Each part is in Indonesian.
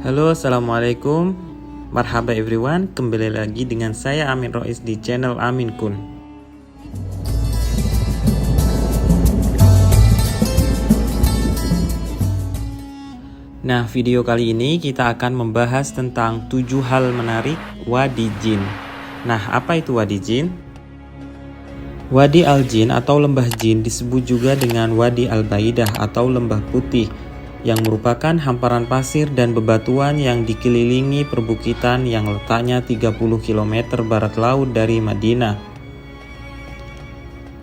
Halo, assalamualaikum. Marhaba everyone, kembali lagi dengan saya Amin Rois di channel Amin Kun. Nah, video kali ini kita akan membahas tentang 7 hal menarik Wadi Jin. Nah, apa itu Wadi Jin? Wadi Al-Jin atau Lembah Jin disebut juga dengan Wadi Al-Baidah atau Lembah Putih, yang merupakan hamparan pasir dan bebatuan yang dikelilingi perbukitan yang letaknya 30 km barat laut dari Madinah.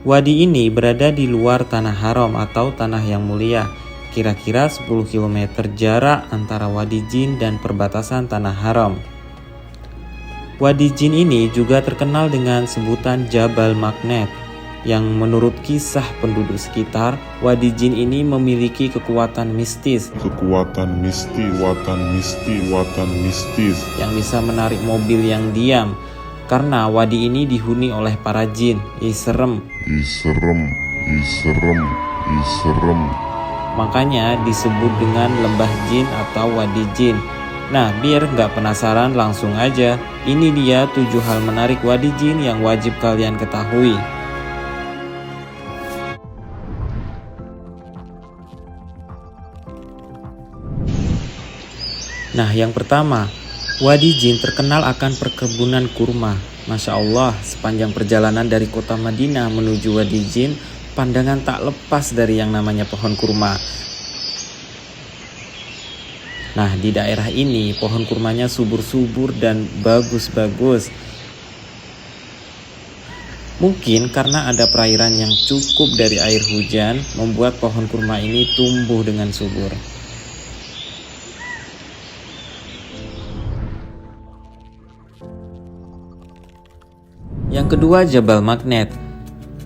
Wadi ini berada di luar Tanah Haram atau Tanah yang Mulia, kira-kira 10 km jarak antara Wadi Jin dan perbatasan Tanah Haram. Wadi Jin ini juga terkenal dengan sebutan Jabal Magnet, yang menurut kisah penduduk sekitar, Wadi Jin ini memiliki kekuatan mistis yang bisa menarik mobil yang diam, karena wadi ini dihuni oleh para jin. Serem. Makanya disebut dengan Lembah Jin atau Wadi Jin. Nah, biar nggak penasaran, langsung aja. Ini dia 7 hal menarik Wadi Jin yang wajib kalian ketahui. Nah, yang pertama, Wadi Jin terkenal akan perkebunan kurma. Masya Allah, sepanjang perjalanan dari kota Madinah menuju Wadi Jin, pandangan tak lepas dari yang namanya pohon kurma. Nah, di daerah ini pohon kurmanya subur-subur dan bagus-bagus. Mungkin karena ada perairan yang cukup dari air hujan, membuat pohon kurma ini tumbuh dengan subur. Yang kedua, Jabal Magnet.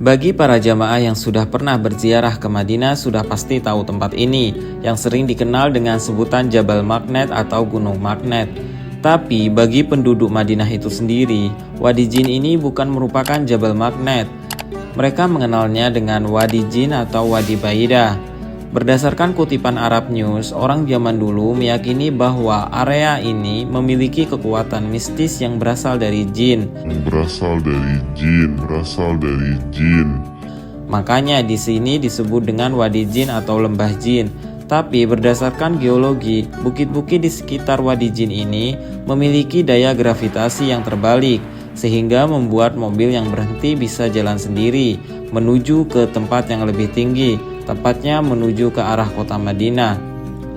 Bagi para jamaah yang sudah pernah berziarah ke Madinah sudah pasti tahu tempat ini, yang sering dikenal dengan sebutan Jabal Magnet atau Gunung Magnet. Tapi bagi penduduk Madinah itu sendiri, Wadi Jin ini bukan merupakan Jabal Magnet. Mereka mengenalnya dengan Wadi Jin atau Wadi Baidah. Berdasarkan kutipan Arab News, orang zaman dulu meyakini bahwa area ini memiliki kekuatan mistis yang berasal dari jin. Makanya di sini disebut dengan Wadi Jin atau Lembah Jin. Tapi berdasarkan geologi, bukit-bukit di sekitar Wadi Jin ini memiliki daya gravitasi yang terbalik, sehingga membuat mobil yang berhenti bisa jalan sendiri menuju ke tempat yang lebih tinggi, tepatnya menuju ke arah kota Madinah.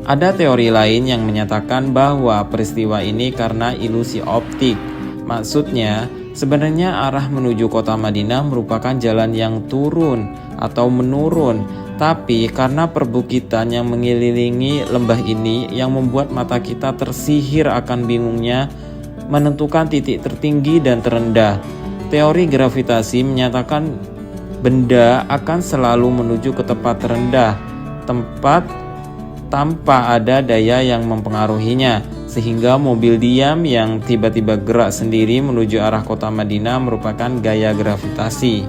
Ada teori lain yang menyatakan bahwa peristiwa ini karena ilusi optik. Maksudnya, sebenarnya arah menuju kota Madinah merupakan jalan yang turun atau menurun, tapi karena perbukitan yang mengelilingi lembah ini yang membuat mata kita tersihir akan bingungnya menentukan titik tertinggi dan terendah. Teori gravitasi menyatakan benda akan selalu menuju ke tempat terendah, tempat tanpa ada daya yang mempengaruhinya, sehingga mobil diam yang tiba-tiba gerak sendiri menuju arah kota Madinah merupakan gaya gravitasi.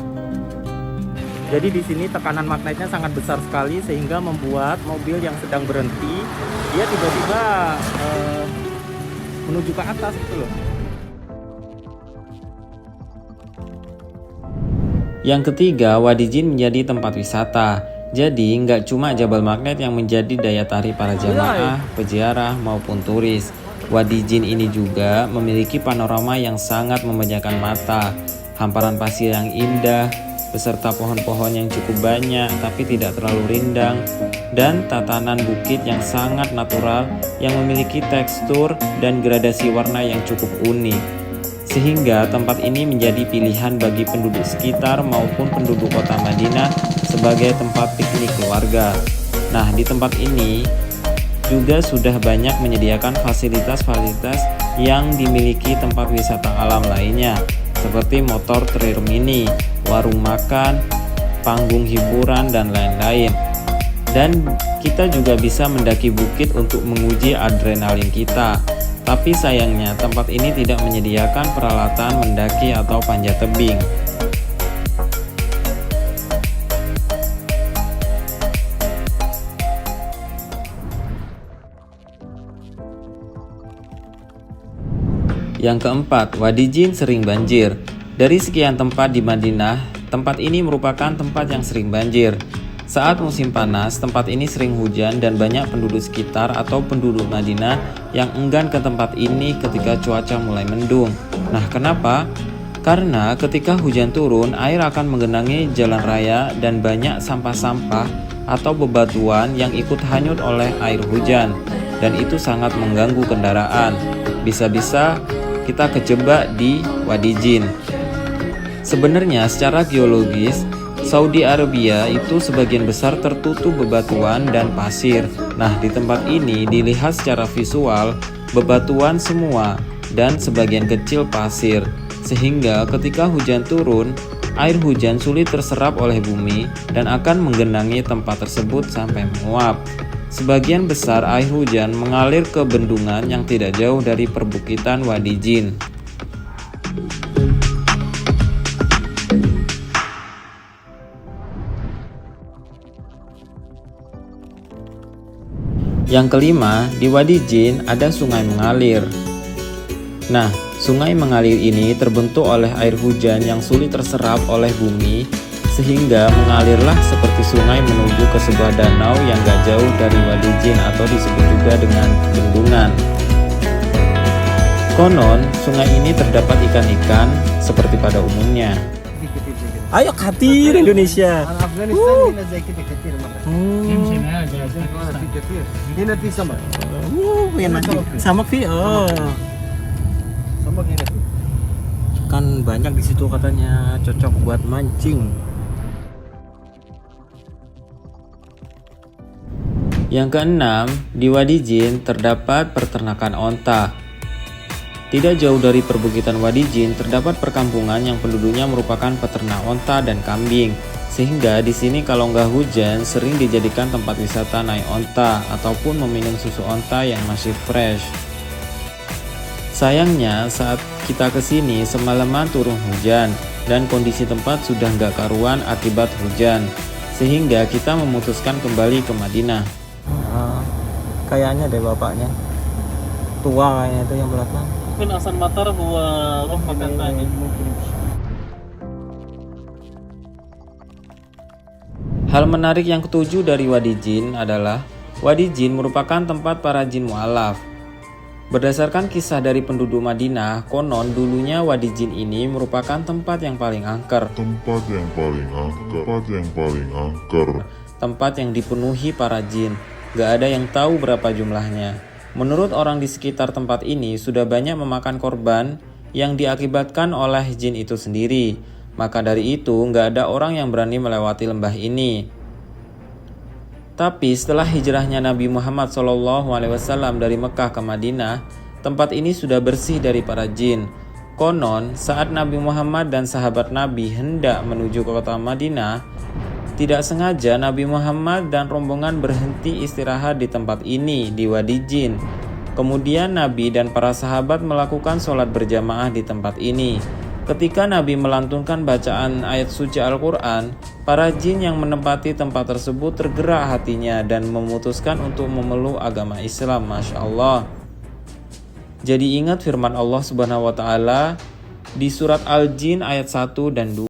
Jadi di sini tekanan magnetnya sangat besar sekali sehingga membuat mobil yang sedang berhenti dia tiba-tiba menuju ke atas gitu loh. Yang ketiga, Wadi Jin menjadi tempat wisata. Jadi nggak cuma Jabal Magnet yang menjadi daya tarik para jamaah, peziarah maupun turis. Wadi Jin ini juga memiliki panorama yang sangat memanjakan mata, hamparan pasir yang indah, beserta pohon-pohon yang cukup banyak tapi tidak terlalu rindang, dan tatanan bukit yang sangat natural yang memiliki tekstur dan gradasi warna yang cukup unik. Sehingga tempat ini menjadi pilihan bagi penduduk sekitar maupun penduduk kota Madinah sebagai tempat piknik keluarga. Nah, di tempat ini juga sudah banyak menyediakan fasilitas-fasilitas yang dimiliki tempat wisata alam lainnya, seperti motor trail mini, warung makan, panggung hiburan, dan lain-lain. Dan kita juga bisa mendaki bukit untuk menguji adrenalin kita. Tapi sayangnya tempat ini tidak menyediakan peralatan mendaki atau panjat tebing. Yang keempat, Wadi Jin sering banjir. Dari sekian tempat di Madinah, tempat ini merupakan tempat yang sering banjir. Saat musim panas, tempat ini sering hujan dan banyak penduduk sekitar atau penduduk Madinah yang enggan ke tempat ini ketika cuaca mulai mendung. Nah, kenapa? Karena ketika hujan turun, air akan menggenangi jalan raya dan banyak sampah-sampah atau bebatuan yang ikut hanyut oleh air hujan, dan itu sangat mengganggu kendaraan. Bisa-bisa kita kejebak di Wadi Jin. Sebenarnya secara geologis, Saudi Arabia itu sebagian besar tertutup bebatuan dan pasir. Nah, di tempat ini dilihat secara visual bebatuan semua dan sebagian kecil pasir. Sehingga ketika hujan turun, air hujan sulit terserap oleh bumi dan akan menggenangi tempat tersebut sampai menguap. Sebagian besar air hujan mengalir ke bendungan yang tidak jauh dari perbukitan Wadi Jin. Yang kelima, di Wadi Jin ada sungai mengalir. Nah, sungai mengalir ini terbentuk oleh air hujan yang sulit terserap oleh bumi, sehingga mengalirlah seperti sungai menuju ke sebuah danau yang gak jauh dari Wadi Jin atau disebut juga dengan bendungan. Konon, sungai ini terdapat ikan-ikan seperti pada umumnya. Ayo katir Indonesia. Kan banyak di situ katanya, cocok buat mancing. Yang keenam, di Wadi Jin terdapat peternakan onta. Tidak jauh dari perbukitan Wadi Jin terdapat perkampungan yang penduduknya merupakan peternak onta dan kambing. Sehingga di sini kalau nggak hujan sering dijadikan tempat wisata naik onta ataupun meminum susu onta yang masih fresh. Sayangnya saat kita kesini semalaman turun hujan dan kondisi tempat sudah nggak karuan akibat hujan. Sehingga kita memutuskan kembali ke Madinah. Kayaknya deh bapaknya tua kayaknya itu yang belakang. Mungkin Hasan Matar buat katanya. Hal menarik yang ketujuh dari Wadi Jin adalah Wadi Jin merupakan tempat para jin mu'alaf. Berdasarkan kisah dari penduduk Madinah, konon dulunya Wadi Jin ini merupakan tempat yang paling angker. Tempat yang dipenuhi para jin. Gak ada yang tahu berapa jumlahnya. Menurut orang di sekitar tempat ini sudah banyak memakan korban yang diakibatkan oleh jin itu sendiri. Maka dari itu nggak ada orang yang berani melewati lembah ini. Tapi setelah hijrahnya Nabi Muhammad SAW dari Mekah ke Madinah, tempat ini sudah bersih dari para jin. Konon saat Nabi Muhammad dan sahabat Nabi hendak menuju ke kota Madinah, tidak sengaja Nabi Muhammad dan rombongan berhenti istirahat di tempat ini, di Wadi Jin. Kemudian Nabi dan para sahabat melakukan sholat berjamaah di tempat ini. Ketika Nabi melantunkan bacaan ayat suci Al-Quran, para jin yang menempati tempat tersebut tergerak hatinya dan memutuskan untuk memeluk agama Islam. Masya Allah. Jadi ingat firman Allah Subhanahu wa Ta'ala di surat Al-Jin ayat 1 dan 2.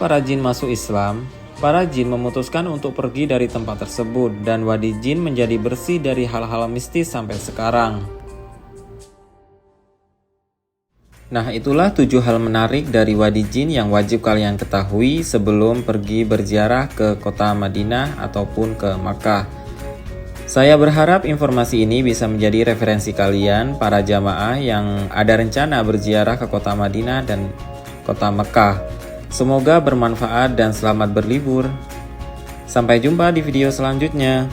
Para jin masuk Islam, para jin memutuskan untuk pergi dari tempat tersebut dan Wadi Jin menjadi bersih dari hal-hal mistis sampai sekarang. Nah, itulah 7 hal menarik dari Wadi Jin yang wajib kalian ketahui sebelum pergi berziarah ke kota Madinah ataupun ke Makkah. Saya berharap informasi ini bisa menjadi referensi kalian para jamaah yang ada rencana berziarah ke kota Madinah dan kota Makkah. Semoga bermanfaat dan selamat berlibur. Sampai jumpa di video selanjutnya.